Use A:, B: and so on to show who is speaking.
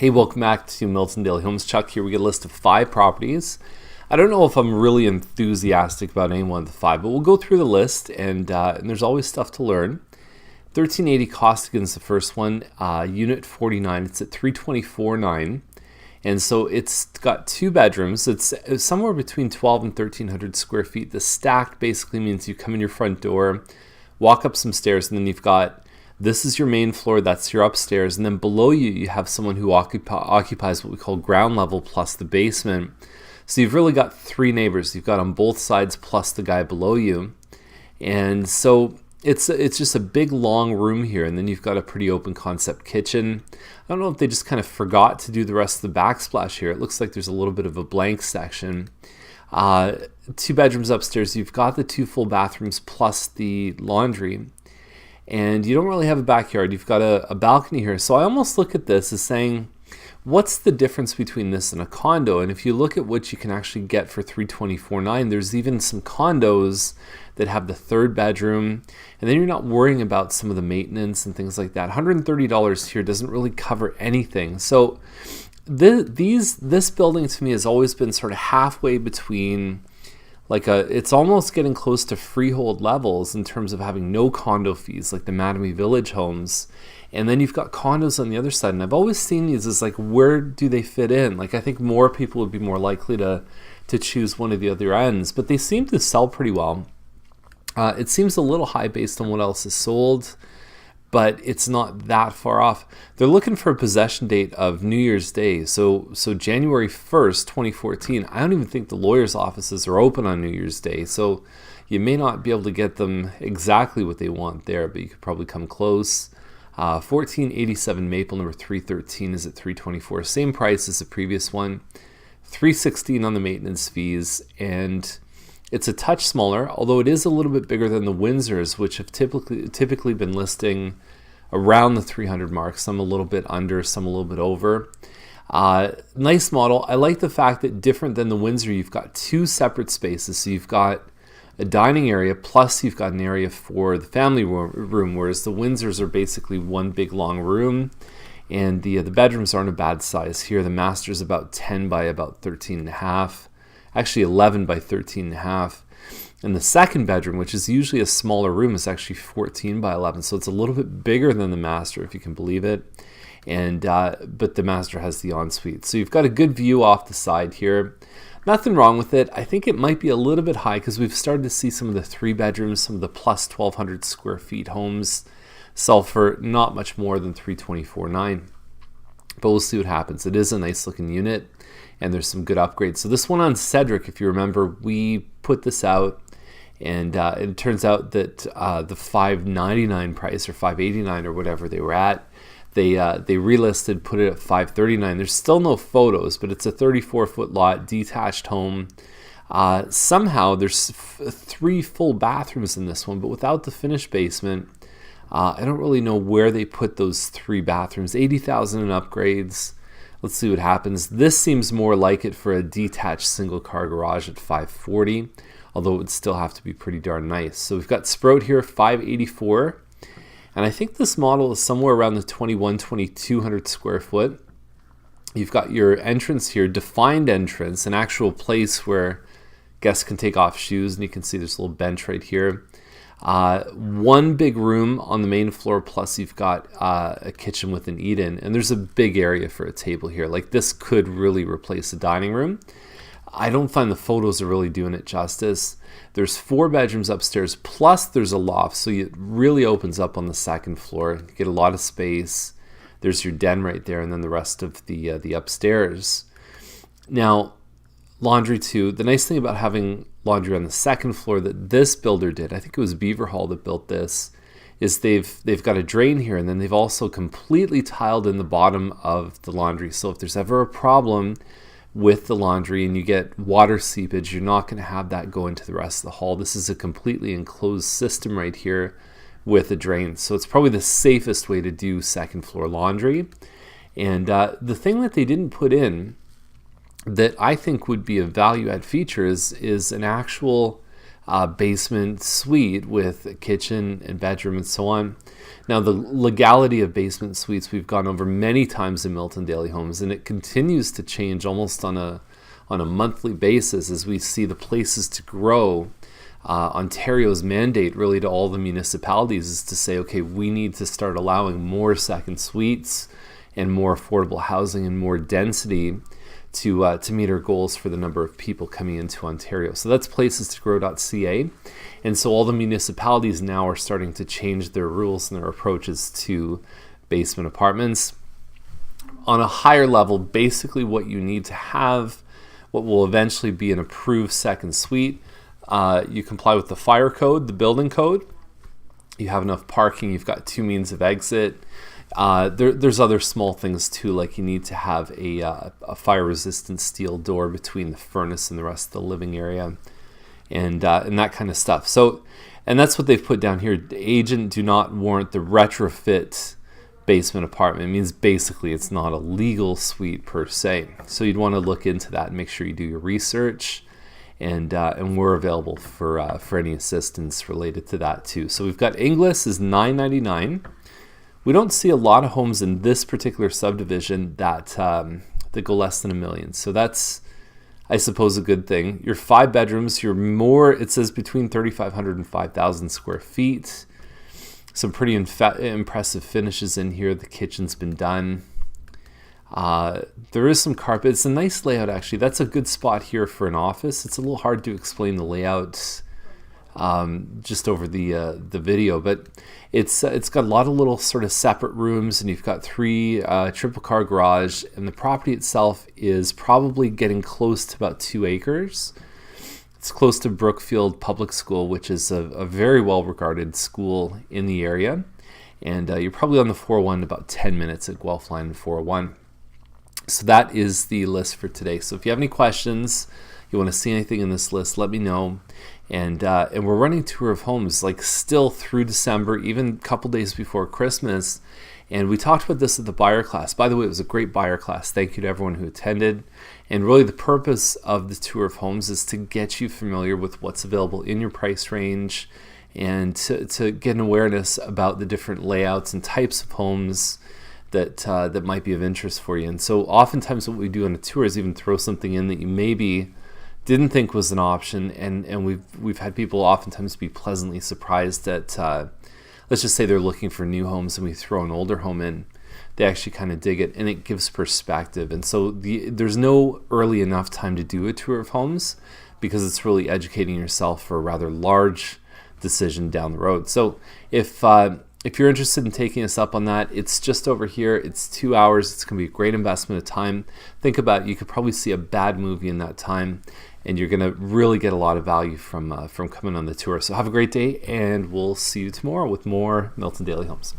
A: Hey, welcome back to Milton Daily Homes. Chuck here. We get a list of 5 properties. I don't know if I'm really enthusiastic about any one of the 5, but we'll go through the list, and there's always stuff to learn. 1380 Costigan is the first one, Unit 49. It's at 324.9, and so it's got 2 bedrooms. It's somewhere between 12 and 1,300 square feet. The stacked basically means you come in your front door, walk up some stairs, and then you've got this is your main floor, that's your upstairs, and then below you, you have someone who occupies what we call ground level plus the basement. So you've really got 3 neighbors. You've got on both sides plus the guy below you. And so it's just a big long room here, and then you've got a pretty open concept kitchen. I don't know if they just kind of forgot to do the rest of the backsplash here. It looks like there's a little bit of a blank section. 2 bedrooms upstairs. You've got the 2 full bathrooms plus the laundry. And you don't really have a backyard. You've got a balcony here. So I almost look at this as saying, what's the difference between this and a condo? And if you look at what you can actually get for $324.9, there's even some condos that have the 3rd bedroom, and then you're not worrying about some of the maintenance and things like that. $130 here doesn't really cover anything. So this building to me has always been sort of halfway between it's almost getting close to freehold levels in terms of having no condo fees like the Mattamy Village homes. And then you've got condos on the other side. And I've always seen these as like, where do they fit in? Like, I think more people would be more likely to choose one of the other ends, but they seem to sell pretty well. It seems a little high based on what else is sold, but it's not that far off. They're looking for a possession date of New Year's Day. So January 1st, 2014. I don't even think the lawyers' offices are open on New Year's Day. So you may not be able to get them exactly what they want there, but you could probably come close. 1487 Maple, number 313 is at 324. Same price as the previous one. 316 on the maintenance fees, and it's a touch smaller, although it is a little bit bigger than the Windsors, which have typically been listing around the 300 mark, some a little bit under, some a little bit over. Nice model. I like the fact that different than the Windsor, you've got 2 separate spaces. So you've got a dining area, plus you've got an area for the family room, whereas the Windsors are basically one big long room. And the bedrooms aren't a bad size here. The master's about 10 by about 13.5. Actually 11 by 13.5. And the second bedroom, which is usually a smaller room, is actually 14 by 11. So it's a little bit bigger than the master, if you can believe it. And but the master has the ensuite. So you've got a good view off the side here. Nothing wrong with it. I think it might be a little bit high because we've started to see some of the 3 bedrooms, some of the plus 1,200 square feet homes sell for not much more than $324.9. But we'll see what happens. It is a nice looking unit, and there's some good upgrades. So this one on Cedric, if you remember, we put this out, and it turns out that the $599 price or $589 or whatever they were at, they relisted, put it at $539. There's still no photos, but it's a 34-foot lot, detached home. Somehow there's 3 full bathrooms in this one, but without the finished basement. I don't really know where they put those 3 bathrooms. $80,000 in upgrades. Let's see what happens. This seems more like it for a detached single car garage at $540, although it would still have to be pretty darn nice. So we've got Sprout here, $584, and I think this model is somewhere around the 2,200 square foot. You've got your entrance here, defined entrance, an actual place where guests can take off shoes, and you can see there's a little bench right here. 1 big room on the main floor, plus you've got a kitchen with an eat-in, and there's a big area for a table here. Like, this could really replace a dining room. I don't find the photos are really doing it justice. There's 4 bedrooms upstairs, plus there's a loft, so it really opens up on the 2nd floor. You get a lot of space. There's your den right there, and then the rest of the upstairs. Now, laundry too. The nice thing about having laundry on the 2nd floor that this builder did, I think it was Beaver Hall that built this, is they've got a drain here, and then they've also completely tiled in the bottom of the laundry. So if there's ever a problem with the laundry and you get water seepage, you're not going to have that go into the rest of the hall. This is a completely enclosed system right here with a drain. So it's probably the safest way to do 2nd floor laundry. And the thing that they didn't put in that I think would be a value add feature is an actual basement suite with a kitchen and bedroom and so on. Now, the legality of basement suites we've gone over many times in Milton Daily Homes, and it continues to change almost on a monthly basis as we see the places to grow. Ontario's mandate really to all the municipalities is to say, okay, we need to start allowing more second suites and more affordable housing and more density to meet our goals for the number of people coming into Ontario. So that's placestogrowca. And so all the municipalities now are starting to change their rules and their approaches to basement apartments. On a higher level, basically what you need to have, what will eventually be an approved second suite, you comply with the fire code, the building code. You have enough parking. You've got 2 means of exit. There's other small things too, like you need to have a fire-resistant steel door between the furnace and the rest of the living area, and that kind of stuff. So, and that's what they've put down here. The agent do not warrant the retrofit basement apartment. It means basically it's not a legal suite per se. So you'd want to look into that and make sure you do your research. And we're available for any assistance related to that too. So we've got Inglis is $999. We don't see a lot of homes in this particular subdivision that go less than $1 million. So that's, I suppose, a good thing. Your 5 bedrooms, you're more, it says between 3,500 and 5,000 square feet. Some pretty impressive finishes in here. The kitchen's been done. There is some carpet. It's a nice layout, actually. That's a good spot here for an office. It's a little hard to explain the layout just over the video, but it's got a lot of little sort of separate rooms, and you've got 3 triple car garage, and the property itself is probably getting close to about 2 acres. It's close to Brookfield Public School, which is a very well regarded school in the area, and you're probably on the 401 about 10 minutes at Guelph Line and 401. So that is the list for today. So if you have any questions, you want to see anything in this list, let me know. And we're running a tour of homes like still through December, even a couple days before Christmas. And we talked about this at the buyer class. By the way, it was a great buyer class. Thank you to everyone who attended. And really the purpose of the tour of homes is to get you familiar with what's available in your price range and to get an awareness about the different layouts and types of homes that might be of interest for you. And so oftentimes what we do on a tour is even throw something in that you maybe didn't think was an option, and we've had people oftentimes be pleasantly surprised at let's just say they're looking for new homes and we throw an older home in. They actually kind of dig it, and it gives perspective. And so there's no early enough time to do a tour of homes because it's really educating yourself for a rather large decision down the road. So if you're interested in taking us up on that, it's just over here. It's 2 hours. It's going to be a great investment of time. Think about it. You could probably see a bad movie in that time, and you're going to really get a lot of value from coming on the tour. So have a great day, and we'll see you tomorrow with more Milton Daily Homes.